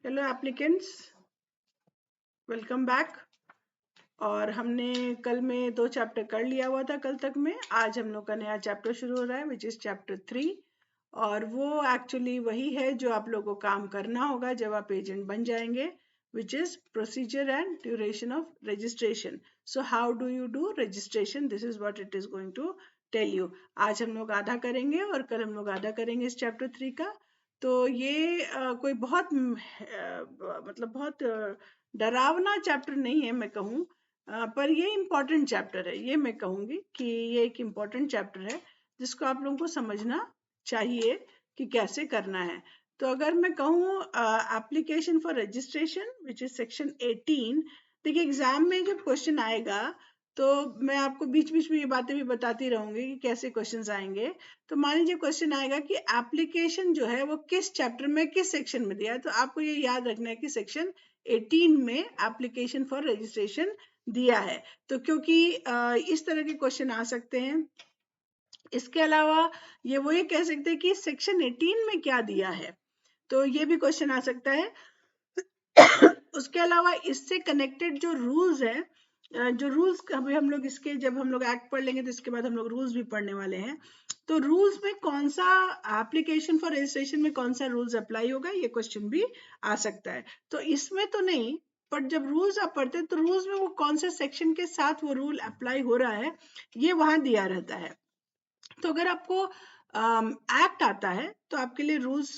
Hello applicants, welcome back. और हमने कल में 2 चैप्टर कर लिया हुआ था कल तक में। आज हम लोग का नया चैप्टर शुरू हो रहा है विच इज चैप्टर 3। और वो एक्चुअली वही है जो आप लोगों को काम करना होगा जब आप एजेंट बन जाएंगे, which is procedure and duration of registration. So how do you do registration, this is what it is going to tell you. आज हम लोग आधा करेंगे और कल हम लोग आधा करेंगे इस चैप्टर 3 का। तो ये कोई बहुत मतलब बहुत डरावना चैप्टर नहीं है मैं कहूँ, पर ये इम्पोर्टेंट चैप्टर है। ये मैं कहूँगी कि ये एक इम्पोर्टेंट चैप्टर है जिसको आप लोगों को समझना चाहिए कि कैसे करना है। तो अगर मैं कहूँ application for registration which is section 18, देखिए एग्जाम में जब क्वेश्चन आएगा तो मैं आपको बीच बीच में ये बातें भी बताती रहूंगी कि कैसे क्वेश्चंस आएंगे। तो मान लीजिए क्वेश्चन आएगा कि एप्लीकेशन जो है वो किस चैप्टर में किस सेक्शन में दिया है, तो आपको ये याद रखना है कि सेक्शन 18 में एप्लीकेशन फॉर रजिस्ट्रेशन दिया है। तो क्योंकि इस तरह के क्वेश्चन आ सकते हैं। इसके अलावा ये कह सकते हैं कि सेक्शन 18 में क्या दिया है, तो ये भी क्वेश्चन आ सकता है। उसके अलावा इससे कनेक्टेड जो रूल्स है, जो रूल्स अभी हम लोग इसके जब हम लोग एक्ट पढ़ लेंगे तो इसके बाद हम लोग रूल्स भी पढ़ने वाले हैं। तो रूल्स में कौन सा एप्लीकेशन फॉर रजिस्ट्रेशन में कौन सा रूल्स अप्लाई होगा, ये क्वेश्चन भी आ सकता है। तो इसमें तो नहीं, बट जब रूल्स आप पढ़ते हैं तो रूल्स में वो कौन से सेक्शन के साथ वो रूल अप्लाई हो रहा है ये वहां दिया रहता है। तो अगर आपको एक्ट आता है तो आपके लिए रूल्स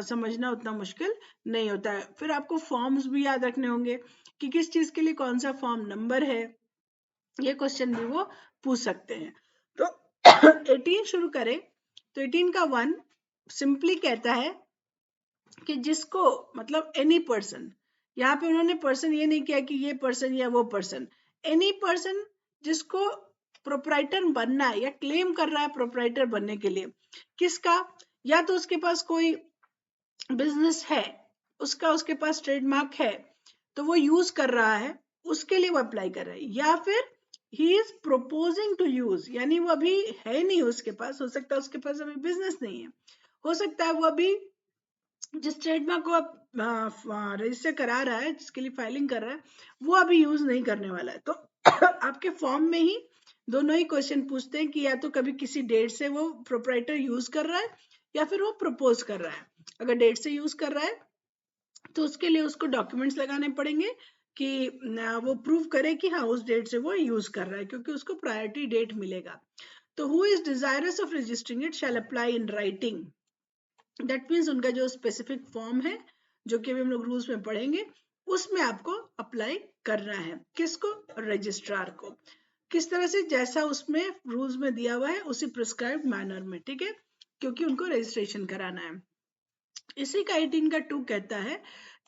समझना उतना मुश्किल नहीं होता है। फिर आपको फॉर्म्स भी याद रखने होंगे कि किस चीज के लिए कौन सा फॉर्म नंबर है, ये क्वेश्चन भी वो पूछ सकते हैं। तो 18 शुरू करें तो 18 का 1 सिंपली कहता है कि जिसको मतलब एनी पर्सन, यहाँ पे उन्होंने पर्सन ये नहीं किया कि ये पर्सन या वो पर्सन, एनी पर्सन जिसको प्रोप्राइटर बनना है या क्लेम कर रहा है प्रोप्राइटर बनने के लिए। किसका, या तो उसके पास कोई बिजनेस है, उसके पास ट्रेडमार्क है तो वो यूज कर रहा है, उसके लिए वो अप्लाई कर रहा है। या फिर he is proposing to use, यानी वो अभी है नहीं उसके पास, हो सकता है उसके पास अभी बिजनेस नहीं है, हो सकता है वो अभी जिस ट्रेडमार्क को आप रजिस्टर करा रहा है, जिसके लिए फाइलिंग कर रहा है, वो अभी यूज नहीं करने वाला है। तो आपके फॉर्म में ही दोनों ही क्वेश्चन पूछते हैं कि या तो कभी किसी डेट से वो प्रोप्राइटर यूज कर रहा है या फिर वो प्रपोज कर रहा है। अगर डेट से यूज कर रहा है तो उसके लिए उसको डॉक्यूमेंट्स लगाने पड़ेंगे कि वो प्रूव करे कि हाँ उस डेट से वो यूज कर रहा है, क्योंकि उसको प्रायोरिटी डेट मिलेगा। तो who is desirous of registering it shall apply in writing. That means उनका जो स्पेसिफिक फॉर्म है जो कि अभी हम लोग रूल्स में पढ़ेंगे उसमें आपको अप्लाई करना है। किसको, रजिस्ट्रार को। किस तरह से, जैसा उसमें रूल्स में दिया हुआ है उसी प्रिस्क्राइब्ड मैनर में, ठीक है, क्योंकि उनको रजिस्ट्रेशन कराना है। इसी का 18 का 2 कहता है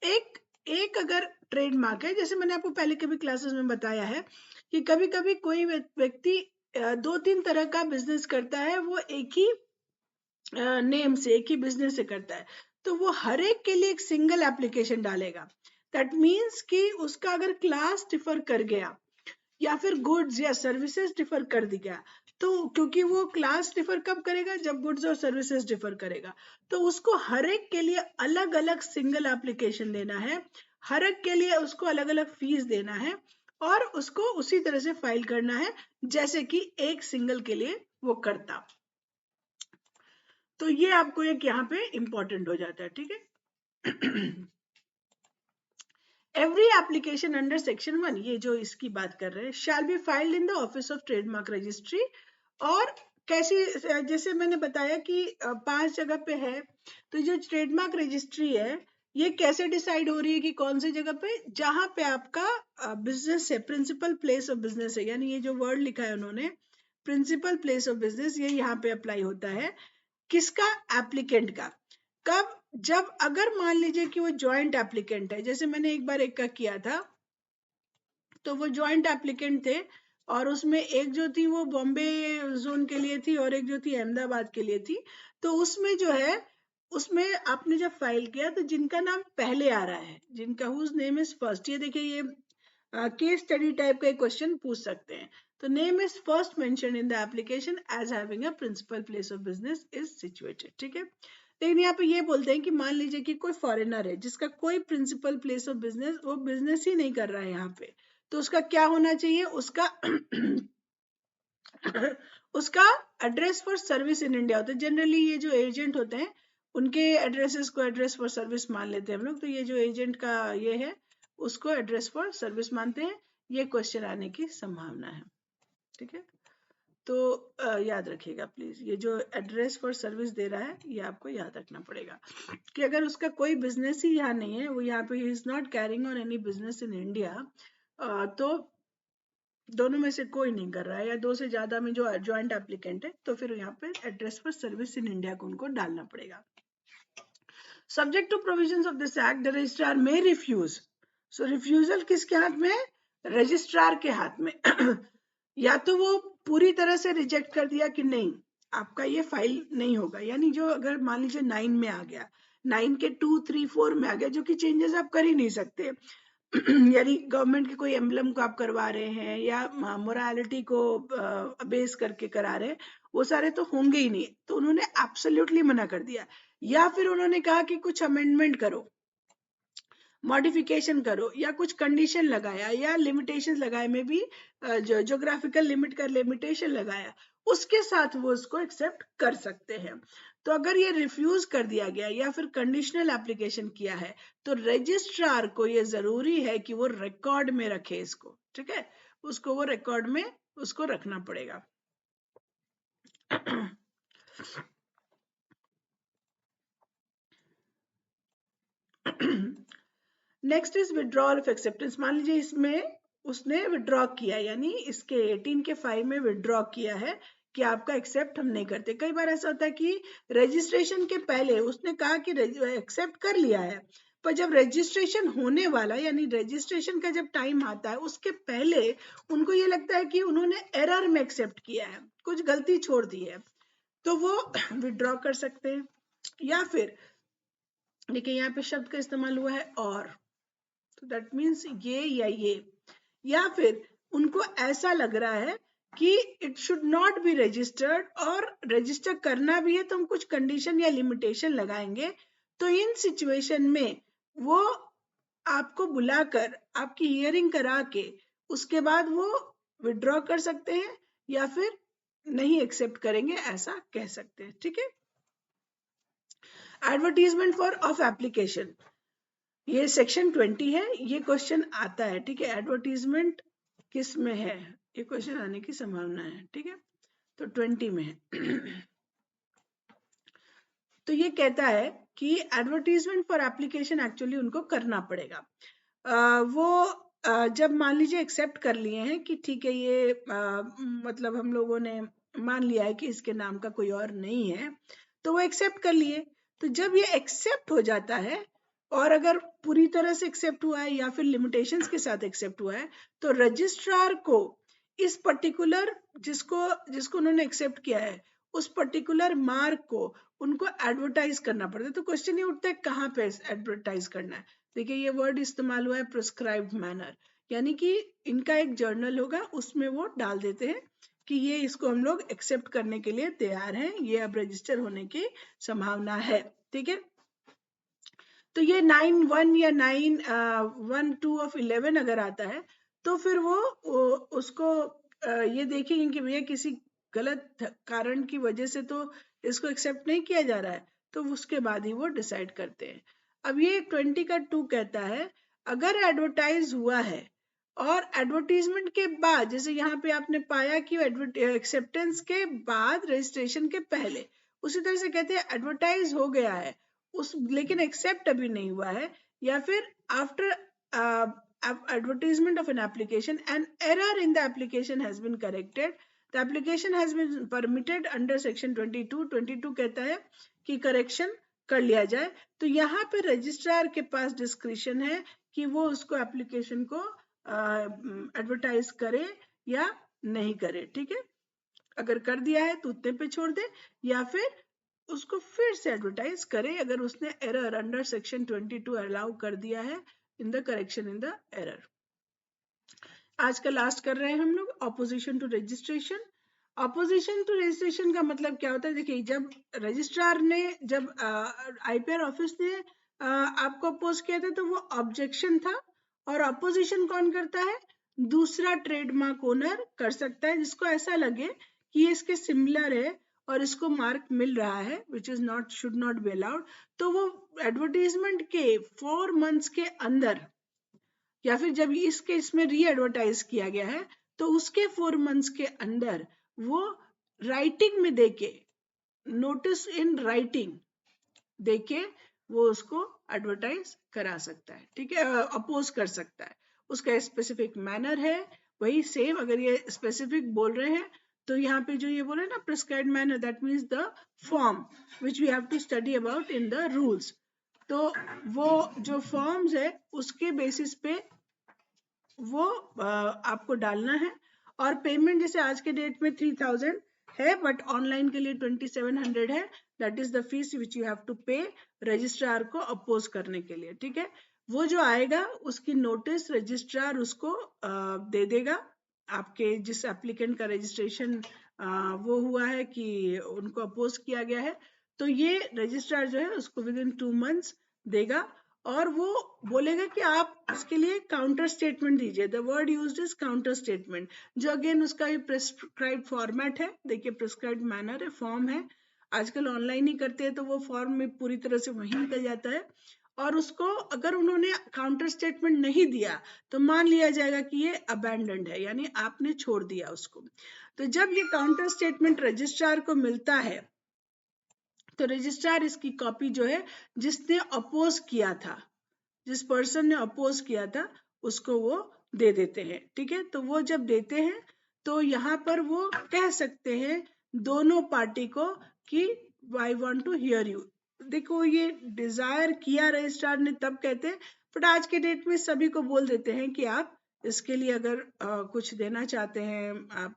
एक एक अगर ट्रेडमार्क है, जैसे मैंने आपको पहले के भी क्लासेस में बताया है कि कभी कभी कोई व्यक्ति 2-3 तरह का बिजनेस करता है, वो एक ही नेम से, एक ही बिजनेस से करता है, तो वो हर एक के लिए एक सिंगल एप्लीकेशन डालेगा। दैट मीन्स कि उसका अगर क्लास डिफर कर गया या फिर गुड्स या सर्विसेज डिफर कर दिया, तो क्योंकि वो क्लास डिफर कब करेगा, जब गुड्स और सर्विसेज डिफर करेगा, तो उसको हर एक के लिए अलग अलग सिंगल एप्लीकेशन देना है, हर एक के लिए उसको अलग अलग फीस देना है और उसको उसी तरह से फाइल करना है जैसे कि एक सिंगल के लिए वो करता। तो ये आपको एक यहाँ पे इंपॉर्टेंट हो जाता है, ठीक है। एवरी एप्लीकेशन अंडर सेक्शन 1, ये जो इसकी बात कर रहे हैं, shall be filed in the office of trademark registry. और कैसी, जैसे मैंने बताया कि 5 जगह पे है, तो जो ट्रेडमार्क रजिस्ट्री है ये कैसे डिसाइड हो रही है कि कौन सी जगह पे, जहां पे आपका बिजनेस है, प्रिंसिपल प्लेस ऑफ बिजनेस है, यानी ये जो वर्ड लिखा है उन्होंने प्रिंसिपल प्लेस ऑफ बिजनेस, ये यहाँ पे अप्लाई होता है। किसका, एप्लीकेंट का। कब, जब अगर मान लीजिए कि वो जॉइंट एप्लीकेंट है, जैसे मैंने एक बार एक का किया था, तो वो जॉइंट एप्लीकेंट थे और उसमें एक जो थी वो बॉम्बे जोन के लिए थी और एक जो थी अहमदाबाद के लिए थी। तो उसमें जो है, उसमें आपने जब फाइल किया तो जिनका नाम पहले आ रहा है, जिनका हुज नेम इज फर्स्ट, ये देखिए ये केस स्टडी टाइप का क्वेश्चन पूछ सकते हैं। तो name is first mention in the application as having a principal place of business is situated, ठीक है। लेकिन यहाँ पे ये बोलते हैं कि मान लीजिए कि कोई फॉरेनर है जिसका कोई प्रिंसिपल प्लेस ऑफ बिजनेस, वो बिजनेस ही नहीं कर रहा है यहाँ पे, तो उसका क्या होना चाहिए, उसका उसका address for service in India होता है। जनरली ये जो एजेंट होते हैं उनके एड्रेसेस को एड्रेस फॉर सर्विस मान लेते हैं हम लोग, तो ये जो एजेंट का ये है उसको एड्रेस फॉर सर्विस मानते हैं। ये क्वेश्चन आने की संभावना है, ठीक है। तो याद रखिएगा प्लीज, ये जो एड्रेस फॉर सर्विस दे रहा है ये आपको याद रखना पड़ेगा कि अगर उसका कोई बिजनेस ही यहाँ नहीं है, वो यहाँ पे is not carrying on any business in India, तो दोनों में से कोई नहीं कर रहा है या दो से ज्यादा में जो ज्वाइंट एप्लीकेंट है, तो फिर यहाँ पे address for service in India को उनको डालना पड़ेगा। Subject to provisions of this act the registrar may refuse. So refusal किसके हाथ में है, रजिस्ट्रार के हाथ में। या तो वो पूरी तरह से रिजेक्ट कर दिया कि नहीं आपका ये फाइल नहीं होगा, यानी जो अगर मान लीजिए 9 में आ गया, 9 के 2, 3, 4 में आ गया, जो कि चेंजेस आप कर ही नहीं सकते। यानी गवर्नमेंट के कोई एम्बलम को आप करवा रहे हैं या मोरालिटी को बेस करके करा रहे हैं, वो सारे तो होंगे ही नहीं, तो उन्होंने एब्सोल्युटली मना कर दिया। या फिर उन्होंने कहा कि कुछ अमेंडमेंट करो, मॉडिफिकेशन करो, या कुछ कंडीशन लगाया या लिमिटेशन लगाए में भी ज्योग्राफिकल लिमिट का लिमिटेशन लगाया, उसके साथ वो उसको एक्सेप्ट कर सकते हैं। तो अगर ये रिफ्यूज कर दिया गया या फिर कंडीशनल एप्लीकेशन किया है, तो रजिस्ट्रार को ये जरूरी है कि वो रिकॉर्ड में रखे इसको, ठीक है, उसको वो रिकॉर्ड में उसको रखना पड़ेगा। Next is withdrawal of acceptance. मान लीजिए इसमें उसने विड्रॉ किया, यानी इसके 18 के 5 में विड्रॉ किया है कि आपका एक्सेप्ट हम नहीं करते। कई बार ऐसा होता है कि रजिस्ट्रेशन के पहले उसने कहा कि एक्सेप्ट कर लिया है, पर जब रजिस्ट्रेशन होने वाला, यानी रजिस्ट्रेशन का जब टाइम आता है उसके पहले उनको ये लगता है कि उन्होंने एरर में एक्सेप्ट किया है, कुछ गलती छोड़ दी है, तो वो विड्रॉ कर सकते हैं। या फिर देखिए यहाँ पे शब्द का इस्तेमाल हुआ है और, तो दैट मीन्स ये या ये, या फिर उनको ऐसा लग रहा है कि it should not be registered और रजिस्टर करना भी है तो हम कुछ कंडीशन या लिमिटेशन लगाएंगे, तो इन सिचुएशन में वो आपको बुलाकर आपकी हियरिंग करा के उसके बाद वो विड्रॉ कर सकते हैं या फिर नहीं एक्सेप्ट करेंगे, ऐसा कह सकते हैं, ठीक है। एडवर्टीजमेंट फॉर ऑफ एप्लीकेशन, ये सेक्शन 20 है, ये क्वेश्चन आता है, ठीक है। एडवर्टीजमेंट किस में है, ये क्वेश्चन आने की संभावना है, ठीक है, तो 20 में है। तो ये कहता है कि एडवर्टीजमेंट फॉर एप्लीकेशन एक्चुअली उनको करना पड़ेगा। वो जब मान लीजिए एक्सेप्ट कर लिए हैं कि ठीक है ये मतलब हम लोगों ने मान लिया है कि इसके नाम का कोई और नहीं है, तो वो एक्सेप्ट कर लिए। तो जब ये एक्सेप्ट हो जाता है और अगर पूरी तरह से एक्सेप्ट हुआ है या फिर लिमिटेशंस के साथ एक्सेप्ट हुआ है, तो रजिस्ट्रार को इस पर्टिकुलर जिसको उन्होंने एक्सेप्ट किया है उस पर्टिकुलर मार्क को उनको एडवर्टाइज करना पड़ता है। तो क्वेश्चन ये उठता है कहाँ पे एडवर्टाइज करना है। देखिए ये वर्ड इस्तेमाल हुआ है प्रिस्क्राइब्ड मैनर, यानी कि इनका एक जर्नल होगा उसमें वो डाल देते हैं कि ये इसको हम लोग एक्सेप्ट करने के लिए तैयार हैं, ये अब रजिस्टर होने की संभावना है, ठीक है। तो ये 9(1) या 9(1)(2) ऑफ 11 अगर आता है तो फिर वो उसको ये देखेंगे कि भैया किसी गलत कारण की वजह से तो इसको एक्सेप्ट नहीं किया जा रहा है, तो उसके बाद ही वो डिसाइड करते हैं। अब ये 20 का 2 कहता है अगर एडवर्टाइज हुआ है और एडवर्टीजमेंट के बाद, जैसे यहाँ पे आपने पाया कि एक्सेप्टेंस के बाद रजिस्ट्रेशन के पहले, उसी तरह से कहते हैं एडवर्टाइज हो गया है उस लेकिन एक्सेप्ट अभी नहीं हुआ है, या फिर after advertisement of an application an error in the application has been corrected, the application has been permitted under section 22 कहता है कि करेक्शन कर लिया जाए। तो यहाँ पे रजिस्ट्रार के पास डिस्क्रिशन है कि वो उसको एप्लीकेशन को एडवर्टाइज करे या नहीं करे, ठीक है। अगर कर दिया है तो उतने पे छोड़ दे या फिर उसको फिर से एडवर्टाइज करे अगर उसने एरर अंडर सेक्शन 22 अलाउ कर दिया है in the correction in the error. आज का लास्ट कर रहे हैं हम लोग opposition to registration. Opposition to registration का मतलब क्या होता है? देखिए, जब रजिस्ट्रार ने, जब आईपीआर ऑफिस ने आपको अपोज किया था तो वो ऑब्जेक्शन था, और अपोजिशन कौन करता है? दूसरा ट्रेडमार्क ओनर कर सकता है, जिसको ऐसा लगे कि ये इसके सिमिलर है और इसको मार्क मिल रहा है, which is not, should not be allowed, तो वो एडवर्टीजमेंट के 4 months के अंदर, या फिर जब इस केस में री एडवर्टाइज किया गया है तो उसके 4 months के अंदर वो राइटिंग में देके, नोटिस इन राइटिंग देके वो उसको एडवर्टाइज करा सकता है, ठीक है, अपोज कर सकता है। उसका स्पेसिफिक मैनर है, वही सेम, अगर ये स्पेसिफिक बोल रहे हैं तो यहाँ पे जो ये बोले ना prescribed manner, that means the form which we have to study about in the rules. तो वो जो फॉर्म्स है उसके बेसिस पे वो आपको डालना है। और पेमेंट जैसे आज के डेट में 3000 है, बट ऑनलाइन के लिए 2700 है, that is the fees which you have to pay registrar को अपोज करने के लिए, ठीक है। वो जो आएगा उसकी नोटिस रजिस्ट्रार उसको दे देगा। आपके जिस एप्लीकेंट का रजिस्ट्रेशन वो हुआ है कि उनको अपोज किया गया है, तो ये रजिस्ट्रार जो है उसको विद इन 2 months देगा, और वो बोलेगा कि आप इसके लिए काउंटर स्टेटमेंट दीजिए। The word used is counter statement, जो अगेन उसका ये प्रिस्क्राइब्ड फॉर्मेट है। देखिए, प्रिस्क्राइब्ड मैनर है, फॉर्म है, आजकल ऑनलाइन ही करते हैं तो वो फॉर्म में पूरी तरह से वही निकल जाता है। और उसको अगर उन्होंने काउंटर स्टेटमेंट नहीं दिया तो मान लिया जाएगा कि ये अबैंडन्ड है, यानी आपने छोड़ दिया उसको। तो जब ये काउंटर स्टेटमेंट रजिस्ट्रार को मिलता है तो रजिस्ट्रार इसकी कॉपी जो है, जिसने अपोज किया था, जिस पर्सन ने अपोज किया था, उसको वो दे देते हैं, ठीक है। तो वो जब देते हैं तो यहाँ पर वो कह सकते हैं दोनों पार्टी को कि I want to hear you. देखो, ये डिजायर किया रजिस्ट्रार ने तब कहते हैं, बट आज के डेट में सभी को बोल देते हैं कि आप इसके लिए अगर कुछ देना चाहते हैं, आप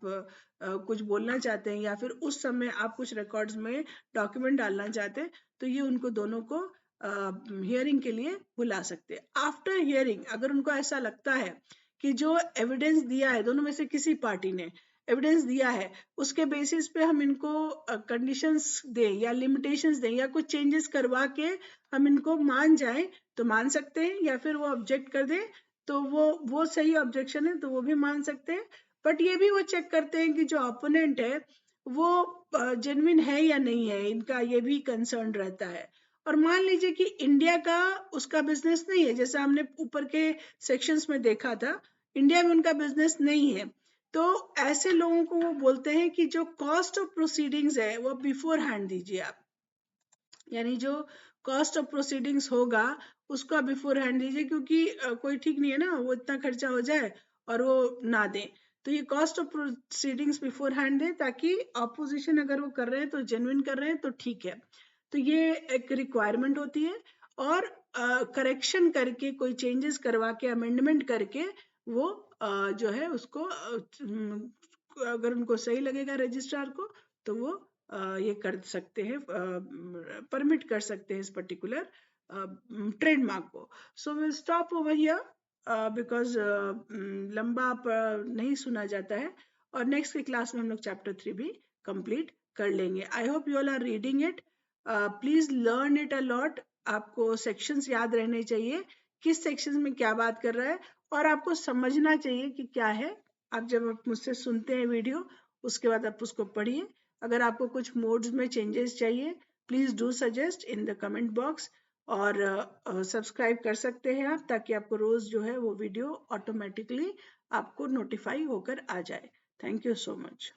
कुछ बोलना चाहते हैं, या फिर उस समय आप कुछ रिकॉर्ड्स में डॉक्यूमेंट डालना चाहते हैं, तो ये उनको दोनों को हियरिंग के लिए बुला सकते हैं। आफ्टर हियरिंग अगर उनको ऐसा लगता है कि जो एविडेंस दिया है, दोनों में से किसी पार्टी ने एविडेंस दिया है, उसके बेसिस पे हम इनको कंडीशंस दें या लिमिटेशंस दें या कुछ चेंजेस करवा के हम इनको मान जाएं तो मान सकते हैं, या फिर वो ऑब्जेक्ट कर दें तो वो सही ऑब्जेक्शन है तो वो भी मान सकते हैं। बट ये भी वो चेक करते हैं कि जो ओपोनेंट है वो जेन्युइन है या नहीं है, इनका ये भी कंसर्न रहता है। और मान लीजिए कि इंडिया का उसका बिजनेस नहीं है, जैसे हमने ऊपर के सेक्शंस में देखा था, इंडिया में उनका बिजनेस नहीं है, तो ऐसे लोगों को वो बोलते हैं कि जो कॉस्ट ऑफ प्रोसीडिंग्स है वो बिफोर हैंड दीजिए आप, यानी जो कॉस्ट ऑफ प्रोसीडिंग्स होगा उसका बिफोर हैंड दीजिए, क्योंकि कोई ठीक नहीं है ना वो इतना खर्चा हो जाए और वो ना दे। तो ये cost of proceedings beforehand दे, ताकि ऑपोजिशन अगर वो कर रहे हैं तो जेन्युइन कर रहे हैं तो ठीक है। तो ये एक रिक्वायरमेंट होती है, और करेक्शन करके, कोई चेंजेस करवा के, अमेंडमेंट करके वो जो है उसको अगर उनको सही लगेगा रजिस्ट्रार को तो वो ये कर सकते हैं, परमिट कर सकते हैं इस पर्टिकुलर ट्रेडमार्क को। So will stop over here because लंबा नहीं सुना जाता है, और नेक्स्ट के क्लास में हम लोग चैप्टर 3 भी कंप्लीट कर लेंगे। I hope you all are reading it, please learn it a lot. आपको सेक्शंस याद रहने चाहिए, किस सेक्शन में क्या बात कर रहा है, और आपको समझना चाहिए कि क्या है। आप जब आप मुझसे सुनते हैं वीडियो, उसके बाद आप उसको पढ़िए। अगर आपको कुछ मोड्स में चेंजेस चाहिए, please do suggest in the comment box, और सब्सक्राइब कर सकते हैं आप, ताकि आपको रोज जो है वो वीडियो ऑटोमेटिकली आपको नोटिफाई होकर आ जाए। Thank you so much.